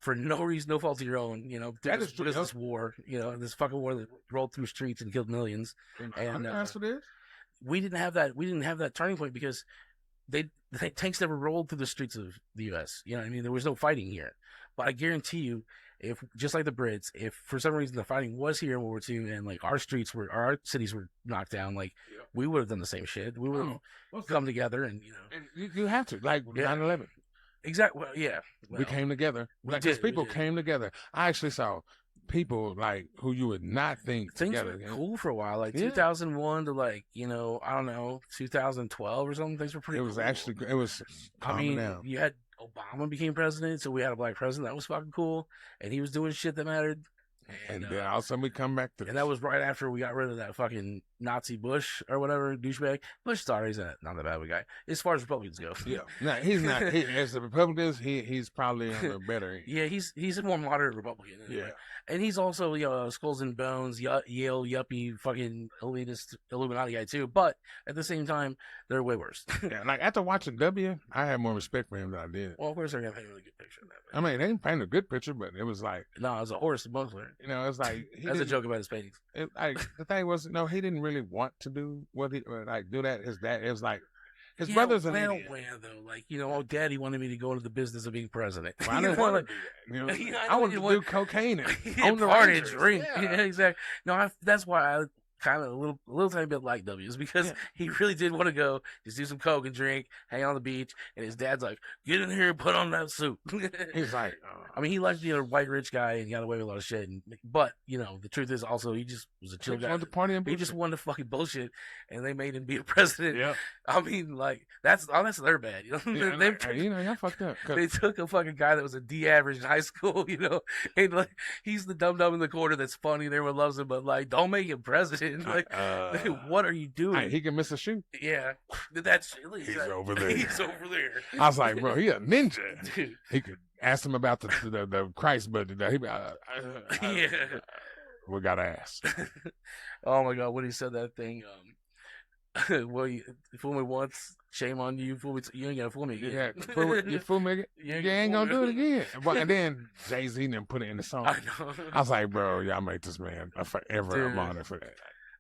for no reason, no fault of your own. That is this war. This fucking war that rolled through streets and killed millions. And that's what it is. We didn't have that. We didn't have that turning point because the tanks never rolled through the streets of the U.S. You know what I mean? There was no fighting here. But I guarantee you, if just like the Brits, if for some reason the fighting was here in World War II and like our cities were knocked down, like we would have done the same shit. We would have come together and And you have to, like 9/11. Exactly. Well, yeah. We came together. Like, people came together. I actually saw people like who you would not think things together. Were cool for a while, like 2001 to like I don't know 2012 or something. Things were pretty. It was. Down. You had Obama became president, so we had a black president. That was fucking cool, and he was doing shit that mattered. And then all of a sudden we come back to and that was right after we got rid of that fucking Nazi Bush or whatever douchebag. Bush, sorry, he's not that bad of a guy as far as Republicans go. Yeah, no, he's not. As the Republicans, he's probably on the better. Yeah, he's a more moderate Republican. Anyway. Yeah, and he's also skulls and bones, Yale yuppie, fucking elitist Illuminati guy too. But at the same time, they're way worse. Yeah, like after watching W, I had more respect for him than I did. Well, of course they're gonna paint a really good picture of that. I mean, they didn't paint a good picture, but it was like no, it was a horse mostly. It's like that's a joke about his paintings. The thing was, no, he didn't really want to do what he do that. His dad, it was like his brothers and though, like Daddy wanted me to go into the business of being president. Well, I didn't want to do that. I wanted to do cocaine and party and drink. Yeah, exactly. No, that's why I kind of a little tiny bit like W is because he really did want to go just do some coke and drink, hang out on the beach, and his dad's like, get in here and put on that suit. He's like, I mean, he liked being a white rich guy and got away with a lot of shit, but the truth is also he just was a chill guy. He just wanted to fucking bullshit, and they made him be a president. Yeah, I mean, like that's their bad. Y'all fucked up. They took a fucking guy that was a D average in high school, and like he's the dumb in the corner that's funny. Everyone loves him, but like don't make him president. doing? Like, what are you doing? He can miss a shoe. Yeah, that's He's over there. He's over there. I was like, bro, he a ninja. Dude. He could ask him about the Christ, but he be, Yeah. We gotta ask. Oh my god, when he said that thing, well, you fool me once, shame on you. Fool me, you ain't gonna fool me again. Yeah, you fool me. You ain't gonna do it again. And then Jay-Z didn't put it in the song. I know. I was like, bro, y'all make this man a forever Dude. martyr for that.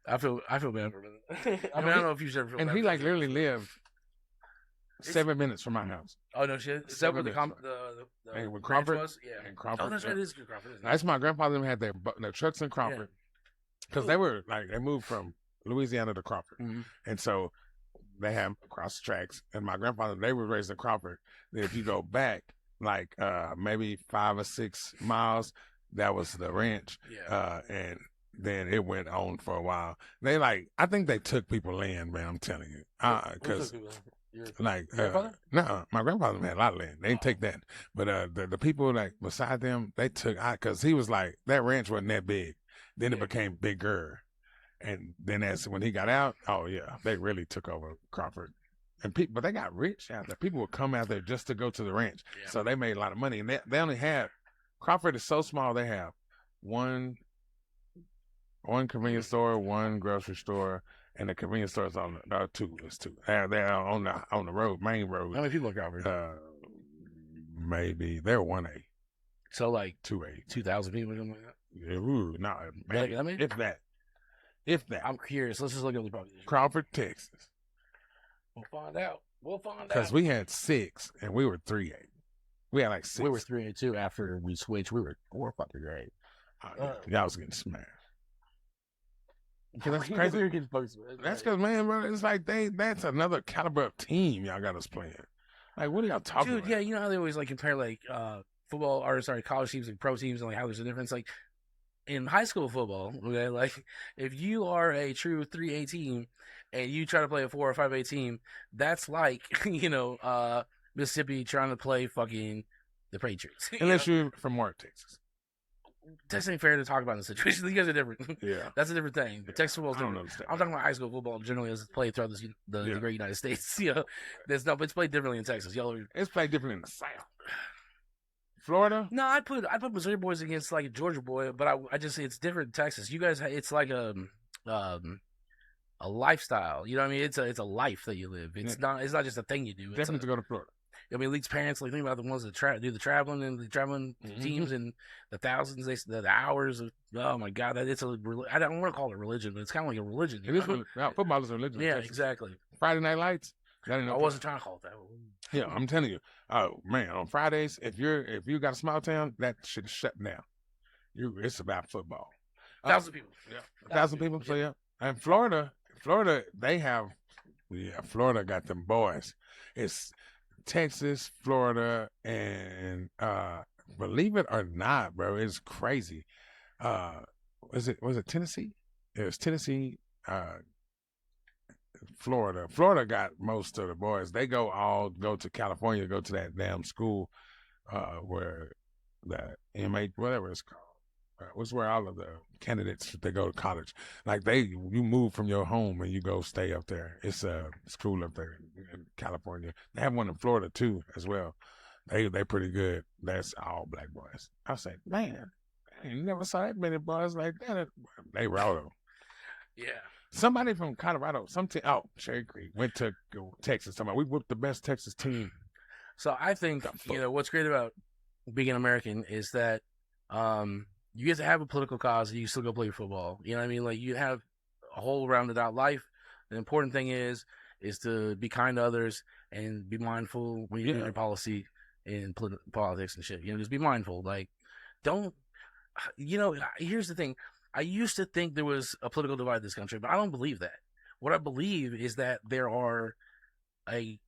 I feel bad for him. I mean, I don't know if you should ever feel and bad. he like literally lived 7 minutes from my house. Oh no, shit. Is that where the with ranch Crawford was? Yeah. and Crawford. Oh, that's right. It is good Crawford. Isn't it? That's my grandfather had their trucks in Crawford because they were like they moved from Louisiana to Crawford, and so they have across the tracks. And my grandfather, they were raised in Crawford. Then if you go back like maybe 5 or 6 miles, that was the ranch. Yeah. And then it went on for a while. They I think they took people land, man. I'm telling you, because. Like no, my grandfather had a lot of land. They didn't take that, but the people like beside them, they took because he was like that ranch wasn't that big. Then it became bigger, and then as when he got out, oh yeah, they really took over Crawford, and people, but they got rich out there. People would come out there just to go to the ranch, so they made a lot of money. And they only have Crawford is so small. They have one convenience store, one grocery store. And the convenience stores on two. It's two. They're on the road, main road. How many people are Crawford? Maybe they're 1A. So like 2A, 2,000 people, something like that. Yeah, ooh, no, maybe, I mean, if that. I'm curious. Let's just look at the population. Crawford, Texas. We'll find out. Because we had 6 and we were 3A. We had like 6. We were 3 and 2 after we switched. We were 4 fucking grade. Y'all was getting smashed. That's crazy. That's because, man, bro, it's like that's another caliber of team y'all got us playing. Like, what are y'all talking about? Dude, yeah, you know how they always like compare like college teams and pro teams and like how there's a difference. Like in high school football, okay, like if you are a true 3A team and you try to play a 4 or 5A team, that's like Mississippi trying to play fucking the Patriots. Unless you're from Warwick, Texas. That's ain't fair to talk about in the situation. You guys are different. Yeah, that's a different thing. But Texas football is different. I'm talking about high school football generally as it's played throughout the great United States. It's played differently in Texas. It's played differently in the South. Florida? No, I put Missouri boys against like a Georgia boy, but I just say it's different in Texas. You guys, it's like a lifestyle. You know what I mean? It's a life that you live. It's not just a thing you do. Definitely to go to Florida. I mean, Lee's parents, like, think about the ones that do the traveling and the traveling teams and the thousands, the hours of, oh my God, I don't want to call it a religion, but it's kind of like a religion. It is. Football is a religion. Yeah, exactly. Friday Night Lights. I wasn't trying to call it that. Yeah, I'm telling you. Oh man, on Fridays, if you got a small town, that shit is shut down. It's about football. 1,000 people. Yeah, 1,000 people. So yeah, and Florida, they have. Yeah, Florida got them boys. It's Texas, Florida, and believe it or not, bro, it's crazy. Was it Tennessee? It was Tennessee, Florida. Florida got most of the boys. They go to California, go to that damn school where the MH, whatever it's called. Was where all of the candidates they go to college. Like you move from your home and you go stay up there. It's a school up there in California. They have one in Florida too as well. They pretty good. That's all black boys. I said, man, you never saw that many boys like that. They rowdy. Yeah. Somebody from Colorado, Cherry Creek went to Texas. We whooped the best Texas team. So I think what's great about being an American is that you get to have a political cause and you still go play football. You know what I mean? Like you have a whole rounded out life. The important thing is to be kind to others and be mindful when you're doing your policy in politics and shit. Just be mindful. Like here's the thing. I used to think there was a political divide in this country, but I don't believe that. What I believe is that there are a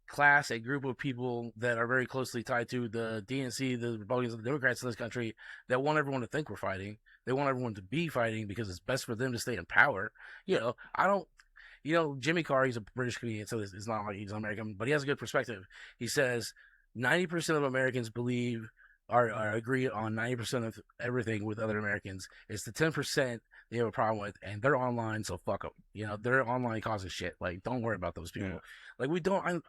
group of people that are very closely tied to the DNC, the Republicans, and the Democrats in this country that want everyone to think we're fighting. They want everyone to be fighting because it's best for them to stay in power. Jimmy Carr, he's a British comedian, so it's not like he's American, but he has a good perspective. He says 90% of Americans believe are agree on 90% of everything with other Americans. It's the 10% they have a problem with, and they're online, so fuck them. You know, they're online causing shit. Like, don't worry about those people. Yeah. Like, we don't.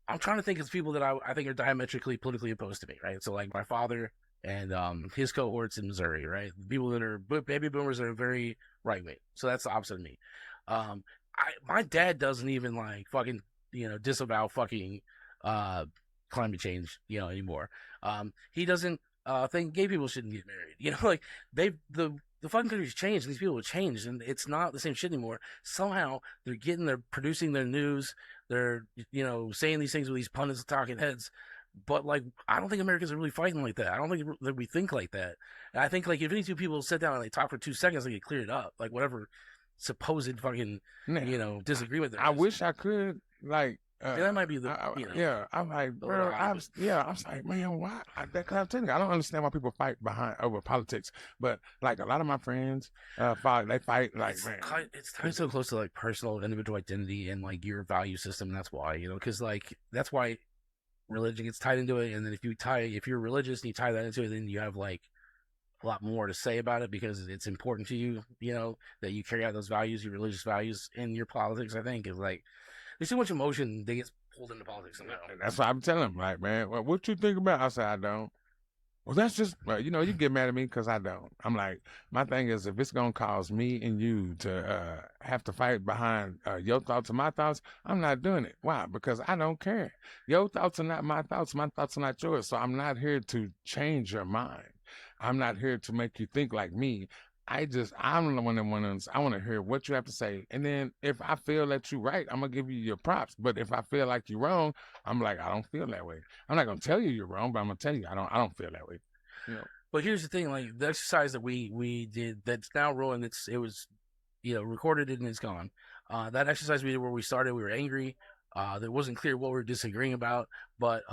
I'm trying to think of people that I think are diametrically politically opposed to me, right? So like my father and his cohorts in Missouri, right? People that are baby boomers that are very right wing. So that's the opposite of me. My dad doesn't even like fucking disavow fucking climate change anymore. He doesn't think gay people shouldn't get married. Like the fucking country's changed. These people have changed, and it's not the same shit anymore. Somehow they're producing their news. They're saying these things with these pundits and talking heads. But like, I don't think Americans are really fighting like that. I don't think that we think like that. And I think like if any two people sit down and they talk for 2 seconds, they get cleared up. Like whatever supposed fucking disagreement there I is. wish I could like. That might be the yeah. I'm like, bro. I was like, man, why? I'm telling you, I don't understand why people fight over politics. But like a lot of my friends, fight. They fight like, it's man, it's tied so close to like personal individual identity and like your value system. And that's why because like that's why religion gets tied into it. And then if you're religious and you tie that into it, then you have like a lot more to say about it because it's important to you. That you carry out those values, your religious values, in your politics. I think is like. There's too much emotion that gets pulled into politics somehow. That's what I'm telling them. Like, man, well, what you think about? I said, I don't. Well, that's just, you get mad at me because I don't. I'm like, my thing is, if it's going to cause me and you to have to fight behind your thoughts and my thoughts, I'm not doing it. Why? Because I don't care. Your thoughts are not my thoughts. My thoughts are not yours. So I'm not here to change your mind. I'm not here to make you think like me. I'm the one that I want to hear what you have to say. And then if I feel that you're right, I'm going to give you your props. But if I feel like you're wrong, I'm like, I don't feel that way. I'm not going to tell you you're wrong, but I'm going to tell you I don't feel that way. But here's the thing, like the exercise that we did that's now rolling, it was, recorded and it's gone. That exercise we did where we started, we were angry. It wasn't clear what we were disagreeing about, but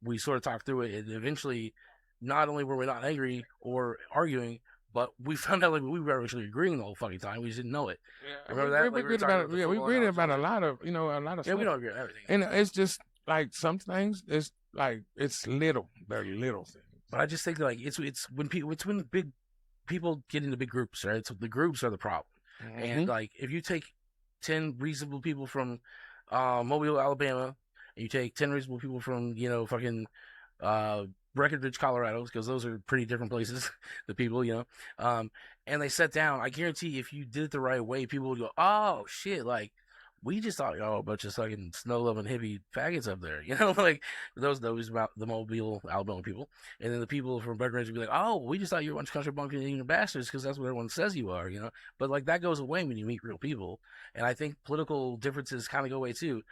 we sort of talked through it. And eventually, not only were we not angry or arguing, but we found out like we were actually agreeing the whole fucking time. We just didn't know it. Yeah, remember that? We agreed about a lot of a lot of stuff. Yeah, we don't agree on everything. And it's just like some things. It's like it's little. They're little things. But I just think like it's when big people get into big groups, right? So the groups are the problem. Mm-hmm. And like if you take 10 reasonable people from Mobile, Alabama, and you take 10 reasonable people from fucking Breckenridge, Colorado, because those are pretty different places, the people, and they sat down. I guarantee if you did it the right way, people would go, oh, shit, like, we just thought, a bunch of fucking snow-loving hippie faggots up there, like, those about the Mobile, Alabama people. And then the people from Breckenridge would be like, oh, we just thought you were a bunch of country bumpkin bastards because that's what everyone says you are, But, like, that goes away when you meet real people. And I think political differences kind of go away, too.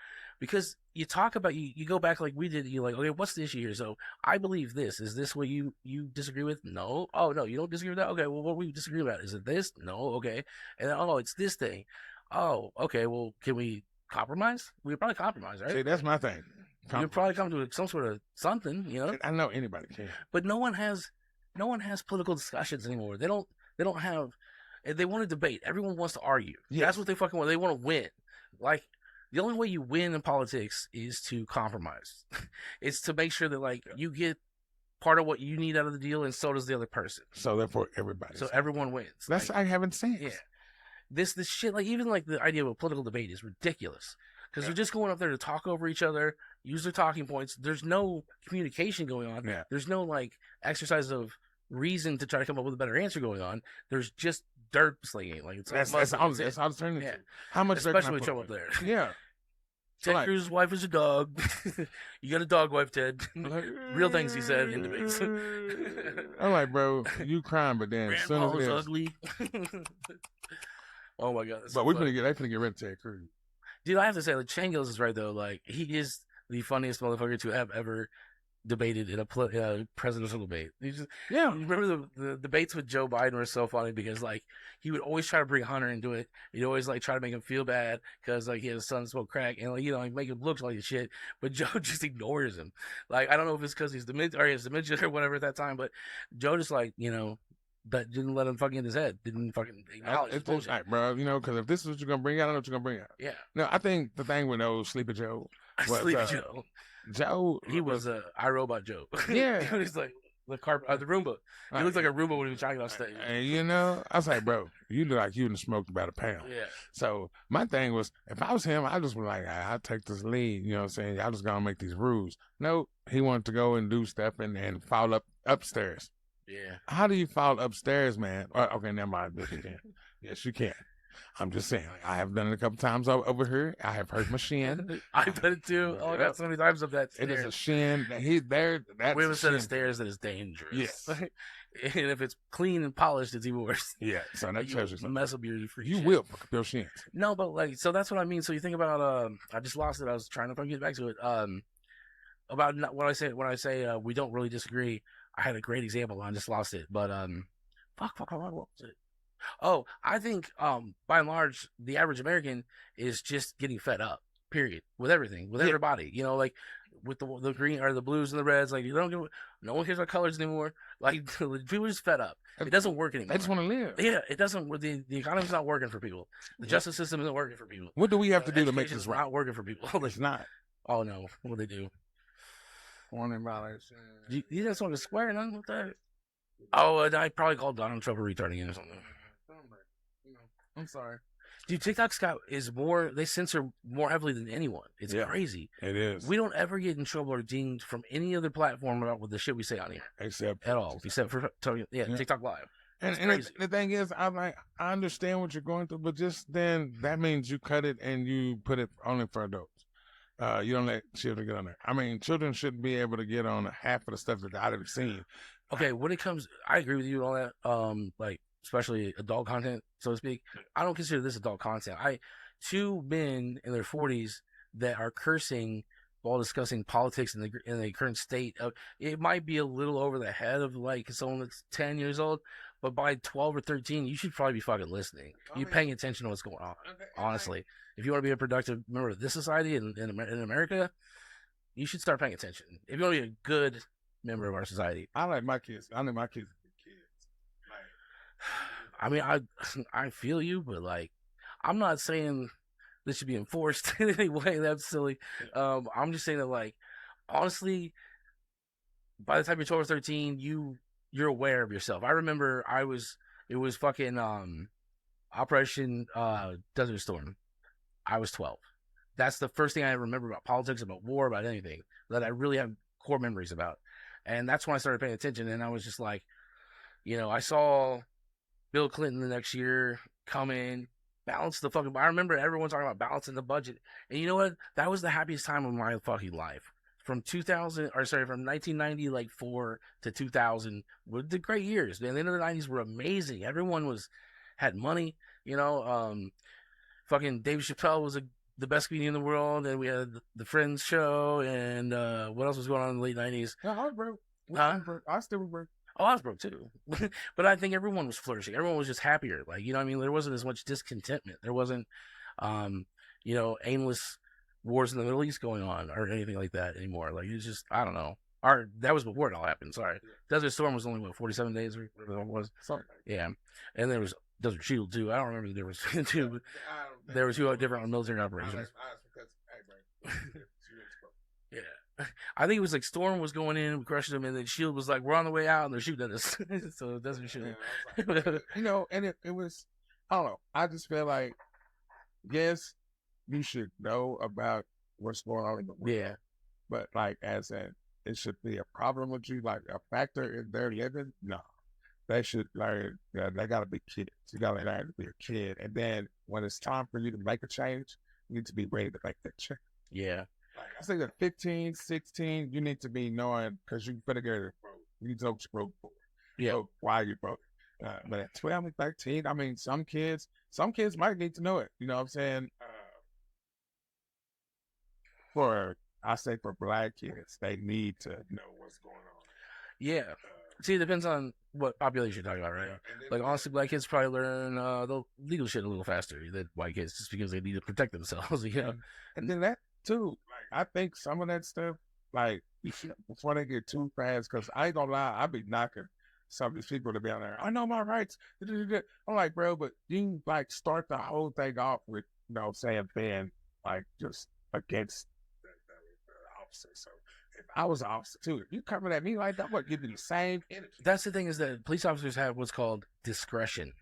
Because you talk about you go back like we did. You're like, okay, what's the issue here? So I believe this. Is this what you disagree with? No. Oh no, you don't disagree with that. Okay, well, what do we disagree about? Is it this? No. Okay. And then, oh, it's this thing. Oh, okay. Well, can we compromise? We could probably compromise, right? See, that's my thing. You could probably come to some sort of something, I know anybody can. But no one has political discussions anymore. They don't have. They want to debate. Everyone wants to argue. Yes. That's what they fucking want. They want to win. Like. The only way you win in politics is to compromise. It's to make sure that like you get part of what you need out of the deal, and so does the other person. So therefore, everybody. So everyone wins. That's I haven't seen. Yeah, this shit like even like the idea of a political debate is ridiculous because they're just going up there to talk over each other, use their talking points. There's no communication going on. Yeah. There's no like exercise of reason to try to come up with a better answer going on. There's just dirt slinging. Like that's all it's turning into. How much especially with Trump up there. Yeah. Ted Cruz's wife is a dog. You got a dog wife, Ted. Real things he said in debates. I'm like, bro, you crying, but then as soon as it is ugly. Oh my god! But we're gonna get rid of Ted Cruz. Dude, I have to say, like, Shane Gillis is right though. Like, he is the funniest motherfucker to have ever debated in a presidential debate. You remember the debates with Joe Biden were so funny because like he would always try to bring Hunter into it. He'd always like try to make him feel bad because like he has a son smoke crack and like like make him look like a shit. But Joe just ignores him. Like I don't know if it's because he's dementia or whatever at that time, but Joe just like that didn't let him fucking in his head. Didn't fucking acknowledge his It's just bullshit. like, bro, because if this is what you're gonna bring out, I know what you're gonna bring out. Yeah. No, I think the thing with those Sleepy Joe was Sleepy Joe. Joe. He was a iRobot Joe. Yeah. He was like the Roomba. He looks like a Roomba when he was trying on stage. And I was like, bro, you look like you done smoked about a pound. Yeah. So my thing was, if I was him, I just was like, I'll take this lead. You know what I'm saying? Y'all just gonna make these rules. No, he wanted to go and do stuff and fall upstairs. Yeah. How do you fall upstairs, man? Okay, never mind. Yes, you can. Yes, you can. I'm just saying. I have done it a couple times over here. I have hurt my shin. I've done it too. Oh, I got so many times up that stairs. It is a shin. He's there. That's we have a set of stairs that is dangerous. Yes. And if it's clean and polished, it's even worse. Yeah. So that tells you something. Mess up your free You shit. will fuck up your shins. No, but so that's what I mean. So you think about I just lost it. I was trying to get back to it. About what I say when I say we don't really disagree. I had a great example. I just lost it. But fuck, what was it? Oh, I think by and large, the average American is just getting fed up. Period. With everything, with everybody. Like with the green or the blues and the reds. Like no one cares about colors anymore. Like people are just fed up. It doesn't work anymore. They just want to live. Yeah, it doesn't. The economy's not working for people. The justice system isn't working for people. What do we have to do to make this right? Not working for people. It's not. Oh no, what they do? $100. You think that song is square? Nothing with that. Oh, I probably called Donald Trump a retard again or something. I'm sorry. Dude, TikTok's they censor more heavily than anyone. It's crazy. It is. We don't ever get in trouble or dinged from any other platform about what the shit we say on here. Except for TikTok Live. And the thing is, I understand what you're going through, but just then that means you cut it and you put it only for adults. You don't let children get on there. I mean, children shouldn't be able to get on half of the stuff that I've seen. Okay, when it comes, I agree with you on that. Like especially adult content, so to speak. I don't consider this adult content. Two men in their 40s that are cursing while discussing politics in the current state of it might be a little over the head of like someone that's 10 years old, but by 12 or 13, you should probably be fucking listening. You're paying attention to what's going on. Honestly, if you want to be a productive member of this society in America, you should start paying attention. If you want to be a good member of our society, I like my kids. I like my kids to be kids. I mean, I feel you, but like, I'm not saying this should be enforced in any way. That's silly. I'm just saying that, like, honestly, by the time you're 12 or 13, you're aware of yourself. I remember it was fucking Operation Desert Storm. I was 12. That's the first thing I remember about politics, about war, about anything that I really have core memories about. And that's when I started paying attention. And I was just like, I saw Bill Clinton the next year come in, balance the fucking. I remember everyone talking about balancing the budget. And you know what? That was the happiest time of my fucking life. From 1990 like 4 to 2000 were the great years. Man, the end of the 90s were amazing. Everyone had money. Fucking Dave Chappelle was the best comedian in the world, and we had the Friends show, and what else was going on in the late 90s? Yeah, I was broke. I still was broke. Oh, I was broke too. But I think everyone was flourishing. Everyone was just happier. Like, you know what I mean? There wasn't as much discontentment. There wasn't, aimless wars in the Middle East going on or anything like that anymore. Like, it's just, I don't know. That was before it all happened. Sorry. Desert Storm was only, 47 days or whatever it was? Something. Yeah. And there was Desert Shield too. I don't remember the difference between the two, but there were two different military operations. Yeah. I think it was like Storm was going in, we crushed them, and then Shield was like, we're on the way out, and they're shooting at us. So Desert Shield. And it was, I don't know. I just feel like, yes, you should know about what's going on in the world. Yeah. But like, it should be a problem with you, like a factor in their living. No, they should learn. They gotta be kids. You gotta learn to be a kid, and then when it's time for you to make a change, you need to be ready to make that change. Yeah. Like I think at 15, 16, you need to be knowing because you better get it. You need to know what you're broke for. Yeah. So why you broke? But at 12 and 13, I mean, some kids might need to know it. You know what I'm saying? For black kids, they need to know what's going on. Yeah. See, it depends on what population you're talking about, right? Like, honestly, black kids probably learn the legal shit a little faster than white kids just because they need to protect themselves, And then that, too, like, I think some of that stuff, like, before they get too fast, because I ain't gonna lie, I be knocking some of these people to be on there. I know my rights. I'm like, bro, but you like start the whole thing off with, saying being like just against the officer. So if I was an officer too, if you coming at me like that, I'm gonna give you the same energy. That's the thing, is that police officers have what's called discretion.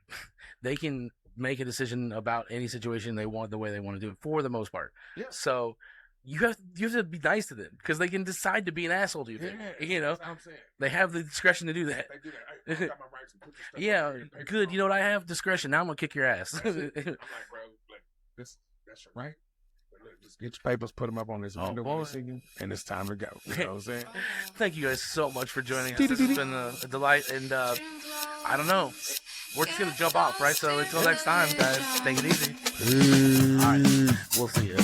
They can make a decision about any situation they want the way they want to do it for the most part. Yeah. So you have to be nice to them because they can decide to be an asshole to you. Yeah, that's what I'm saying. They have the discretion to do that. They do that. Hey, I got my rights and put this stuff Yeah, on there. good. You know what? I have discretion. Now I'm gonna kick your ass. I'm like, bro, like that's your right. Look, just get your papers, put them up on this window, and it's time to go. You know what I'm saying? Thank you guys so much for joining us. This has been a delight, and I don't know. We're just gonna jump off, right? So until next time, guys, take it easy. All right, we'll see you.